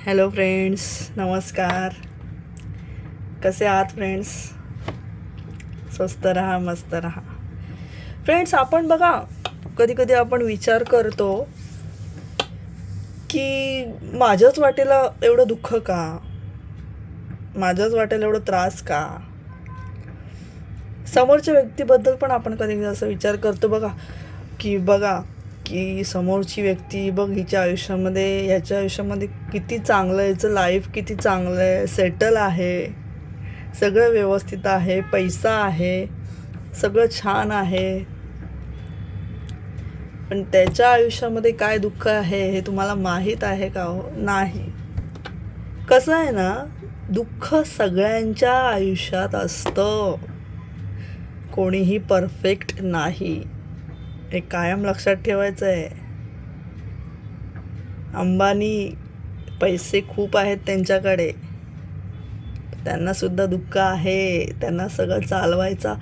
Hello friends, नमस्कार. कसे आहात फ्रेंड्स? स्वस्त रहा, मस्त रहा. फ्रेंड्स, आपण बघा, कधी कधी आपण विचार करतो की माझ्याच वाटेला एवढं दुःख का, माझ्याच वाटेला एवढं त्रास का. समोरच्या व्यक्तीबद्दल पण आपण कधी कधी असं विचार करतो बघा की समोरची व्यक्ती बघ, हिच्या आयुष्यामध्ये, याच्या आयुष्यामध्ये किती चांगलं आहे, याचं लाईफ किती चांगलं आहे, सेटल आहे, सगळं व्यवस्थित आहे, पैसा आहे, सगळं छान आहे. पण त्याच्या आयुष्यामध्ये काय दुःख आहे हे तुम्हाला माहीत आहे का हो? नाही. कसं आहे ना, दुःख सगळ्यांच्या आयुष्यात असतं. कोणीही परफेक्ट नाही, हे कायम लक्षात ठेवायचं आहे. अंबानी, पैसे खूप आहेत त्यांच्याकडे, त्यांनासुद्धा दुःख आहे. त्यांना सगळं चालवायचं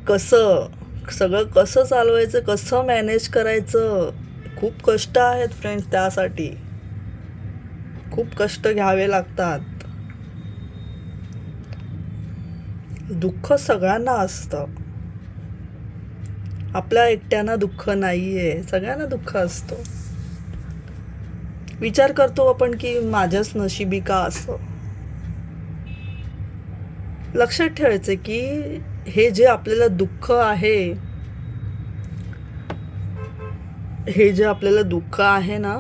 कसं चालवायचं, कसं मॅनेज करायचं, खूप कष्ट आहेत फ्रेंड्स. त्यासाठी खूप कष्ट घ्यावे लागतात. दुःख सगळ्यांना असतं, आपल्या एकट्यानं दुःख नाही आहे, सगळ्यांना दुःख असतो. विचार करतो आपण की माझ्याच नशिबी का असं. लक्षात ठेवायचं की हे जे आपल्याला दुःख आहे, हे जे आपल्याला दुःख आहे ना,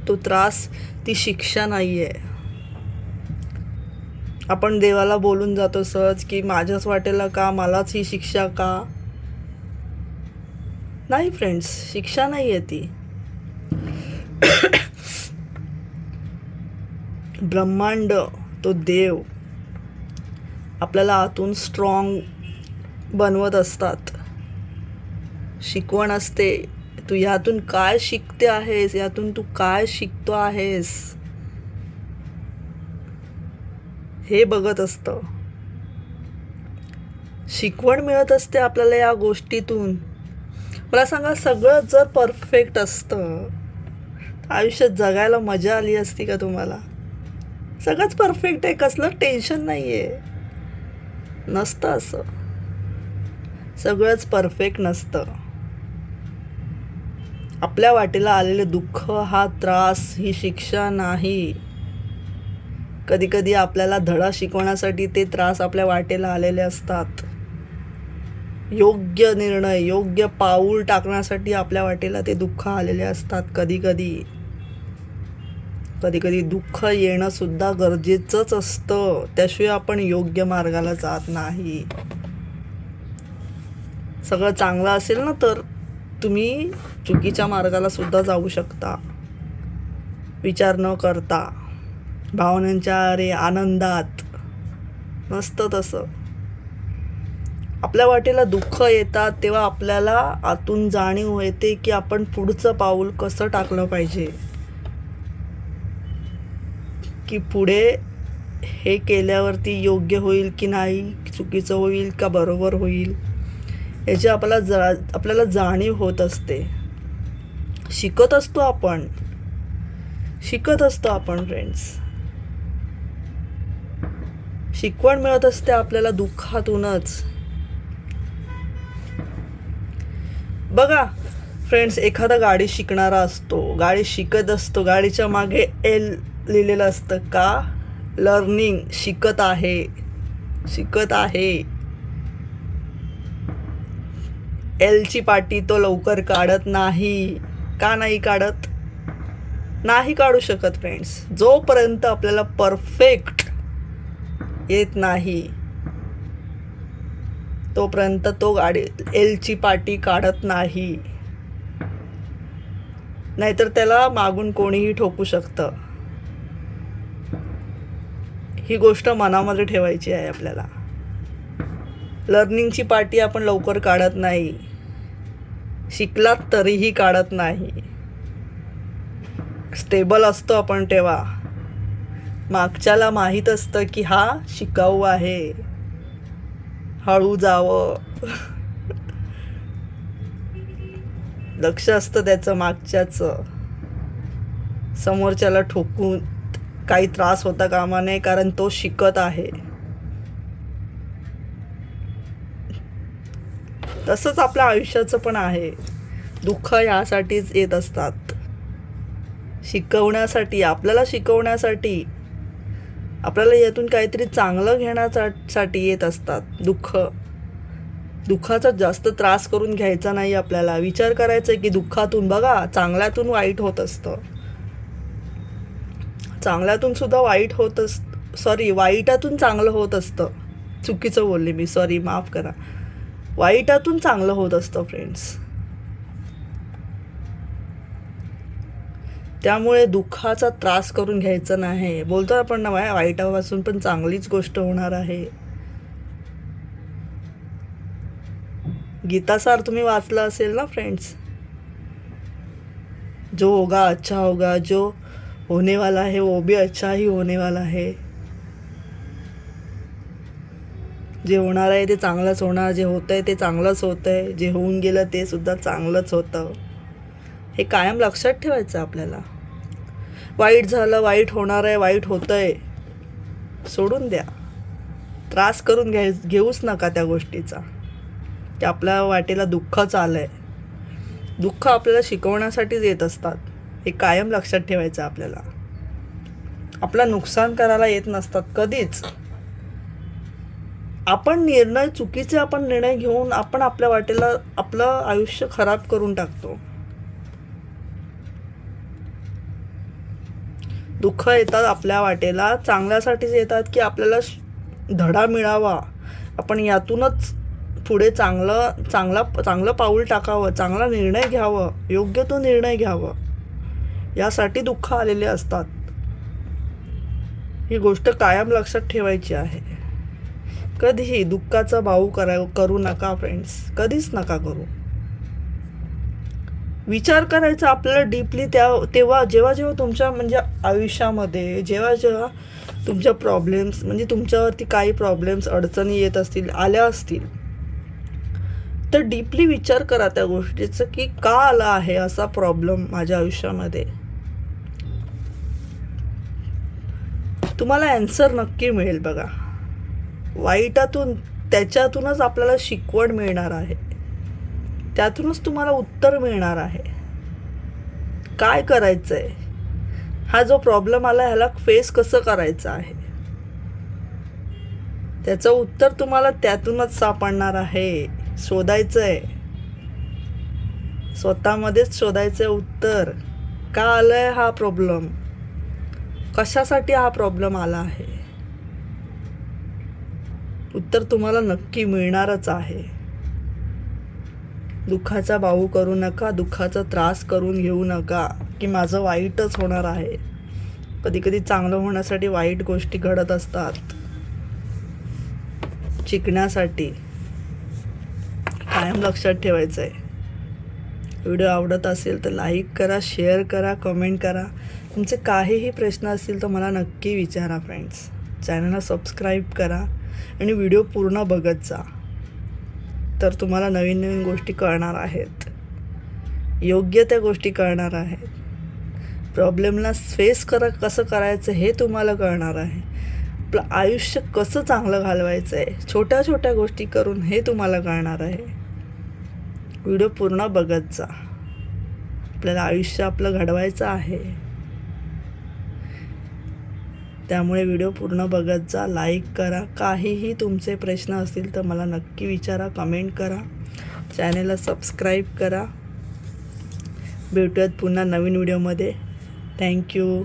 तो त्रास, ती शिक्षा नाही आहे. आपण देवाला बोलून जातो सहज की माझ्याच वाटेला का, मलाच ही शिक्षा का. नाही फ्रेंड्स, शिक्षा नाही आहे ती. ब्रह्मांड, तो देव आपल्याला आतून स्ट्रॉंग बनवत असतात. शिकवण असते. तू यातून काय शिकते आहेस, यातून तू काय शिकतो आहेस, हे बघत असतं. शिकवण मिळत असते आपल्याला या गोष्टीतून. मला सांगा, सगळं जर परफेक्ट असतं, आयुष्यात जगायला मजा आली असती का तुम्हाला? सगळंच परफेक्ट आहे, कसलं टेन्शन नाही आहे. नसतं असं. सगळंच परफेक्ट नसतं. आपल्या वाटेला आलेले दुःख, हा त्रास, ही शिक्षा नाही. कधी कधी आपल्याला धडा शिकवण्यासाठी ते त्रास आपल्या वाटेला आलेले असतात. योग्य निर्णय, योग्य पाऊल टाकण्यासाठी आपल्या वाटेला ते दुःख आलेले असतात. कधी कधी दुःख येणं सुद्धा गरजेचंच असतं. त्याशिवाय आपण योग्य मार्गाला जात नाही. सगळं चांगलं असेल ना, तर तुम्ही चुकीच्या मार्गाला सुद्धा जाऊ शकता, विचार न करता, भावनांच्या आनंदात. नसतं तसं. आपल्या वाटेला दुःख येतात तेव्हा आपल्याला आतून जाणीव येते की आपण पुढचं पाऊल कसं टाकलं पाहिजे, की पुढे हे केल्यावरती योग्य होईल की नाही, चुकीचं होईल का बरोबर होईल, याची आपल्याला जाणीव होत असते. शिकत असतो आपण फ्रेंड्स. शिकवण मिळत असते आपल्याला दुःखातूनच. बघा फ्रेंड्स, एखादा गाडी शिकणारा असतो, गाडी शिकत असतो, गाडीच्या मागे एल लिहिलेलं असतं का, लर्निंग, शिकत आहे. एलची पाटी तो लवकर काढत नाही. का नाही काढत? नाही काढू शकत फ्रेंड्स. जोपर्यंत आपल्याला परफेक्ट येत नाही, तोपर्यंत तो गाडी एलची पाटी काढत नाही. नाहीतर त्याला मागून कोणीही ठोकू शकतं. ही गोष्ट मनामध्ये ठेवायची आहे आपल्याला. लर्निंगची पाटी आपण लवकर काढत नाही, शिकलात तरीही काढत नाही. स्टेबल असतो आपण तेव्हा. मागच्याला माहीत असतं की हा शिकाऊ आहे, हळू जावं. लक्ष असतं त्याचं मागच्याचं. समोरच्याला ठोकून काही त्रास होता कामा नये, कारण तो शिकत आहे. तसंच आपल्या आयुष्याचं पण आहे. दुःख यासाठीच येत असतात, शिकवण्यासाठी, आपल्याला शिकवण्यासाठी, आपल्याला यातून काहीतरी चांगलं घेण्यासाठी येत असतात. दुःखाचा जास्त त्रास करून घ्यायचा नाही. आपल्याला विचार करायचा की दुःखातून बघा चांगल्यातून वाईट होत असतं, चांगल्यातून सुद्धा वाईट वाईटातून चांगलं होत असतं. चुकीचं बोलले मी, सॉरी, माफ करा. वाईटातून चांगलं होत असतं फ्रेंड्स. त्यामुळे दुःखाचा त्रास करून घ्यायचा नाही. बोलतो आपण ना, वाईटापासून पण चांगलीच गोष्ट होणार आहे. गीतासार तुम्ही वाचला असेल ना फ्रेंड्स, जो होगा अच्छा होगा, जो होने वाला है वो भी अच्छा ही होने वाला है. जे होणार आहे ते चांगलंच होणार, जे होतंय ते चांगलंच होतंय, जे होऊन गेलं ते सुद्धा चांगलंच होतं. हे कायम लक्षात ठेवायचं आपल्याला. वाईट झालं, वाईट होणार आहे, वाईट होतंय, सोडून द्या. त्रास करून घेऊच नका त्या गोष्टीचा. की आपल्या वाटेला दुःखच आलंय. दुःख आपल्याला शिकवण्यासाठीच येत असतात, हे कायम लक्षात ठेवायचं आपल्याला. आपलं नुकसान करायला येत नसतात कधीच. आपण चुकीचे निर्णय घेऊन आपण आपल्या वाटेला आपलं आयुष्य खराब करून टाकतो. दुःख येतात आपल्या वाटेला चांगल्यासाठीच येतात, की आपल्याला धडा मिळावा, आपण यातूनच पुढे चांगलं पाऊल टाकावं, चांगला निर्णय घ्यावं, योग्य तो निर्णय घ्यावं, यासाठी दुःख आलेले असतात. ही गोष्ट कायम लक्षात ठेवायची आहे. कधीही दुःखाचा भाऊ करू नका फ्रेंड्स, कधीच नका करू. विचार करायचा आपल्याला डीपली तेव्हा जेव्हा तुमच्या आयुष्यामध्ये जेव्हा तुमच्या प्रॉब्लेम्स तुमच्यावरती काही प्रॉब्लेम्स अडचणी येत असतील, आल्या असतील, तर डीपली विचार करा त्या गोष्टीचं, की का आला आहे असा प्रॉब्लेम माझ्या आयुष्यामध्ये. तुम्हाला ॲन्सर नक्की मिळेल बघा. वाईटातून त्याच्यातूनच आपल्याला शिकवण मिळणार आहे, त्यातूनच तुम्हाला उत्तर मिळणार आहे. काय करायचं आहे, हा जो प्रॉब्लेम आला ह्याला फेस कसं करायचं आहे, त्याचं उत्तर तुम्हाला त्यातूनच सापडणार आहे. शोधायचं आहे, स्वतःमध्येच शोधायचं आहे उत्तर. का आलंय हा प्रॉब्लेम, कशासाठी हा प्रॉब्लेम आला आहे, उत्तर तुम्हाला नक्की मिळणारच आहे. दुःखाचा बाऊ करू नका, दुःखाचा त्रास करून घेऊ नका की माझं वाईटच होणार आहे. कधी चांगलं होण्यासाठी वाईट गोष्टी घडत असतात, शिकण्यासाठी. कायम लक्षात ठेवायचं आहे. व्हिडिओ आवडत असेल तर लाईक करा, शेअर करा, कमेंट करा. तुमचे काहीही प्रश्न असतील तर मला नक्की विचारा फ्रेंड्स. चॅनलला सबस्क्राईब करा आणि व्हिडिओ पूर्ण बघत जा, तर तुम्हाला नवीन गोष्टी कळणार आहेत, योग्य त्या गोष्टी कळणार आहेत. प्रॉब्लेमला फेस कसं करायचं हे तुम्हाला कळणार आहे. आपलं आयुष्य कसं चांगलं घालवायचं आहे छोट्या छोट्या गोष्टी करून हे तुम्हाला कळणार आहे. व्हिडिओ पूर्ण बघत जा. आपल्याला आयुष्य आपलं घडवायचं आहे, त्यामुळे व्हिडिओ पूर्ण बघत जा, लाईक करा. काहीही तुमचे प्रश्न असतील तर मला नक्की विचारा, कमेंट करा, चॅनलला सबस्क्राईब करा. भेटूयात पुन्हा नवीन व्हिडिओमध्ये. थँक्यू.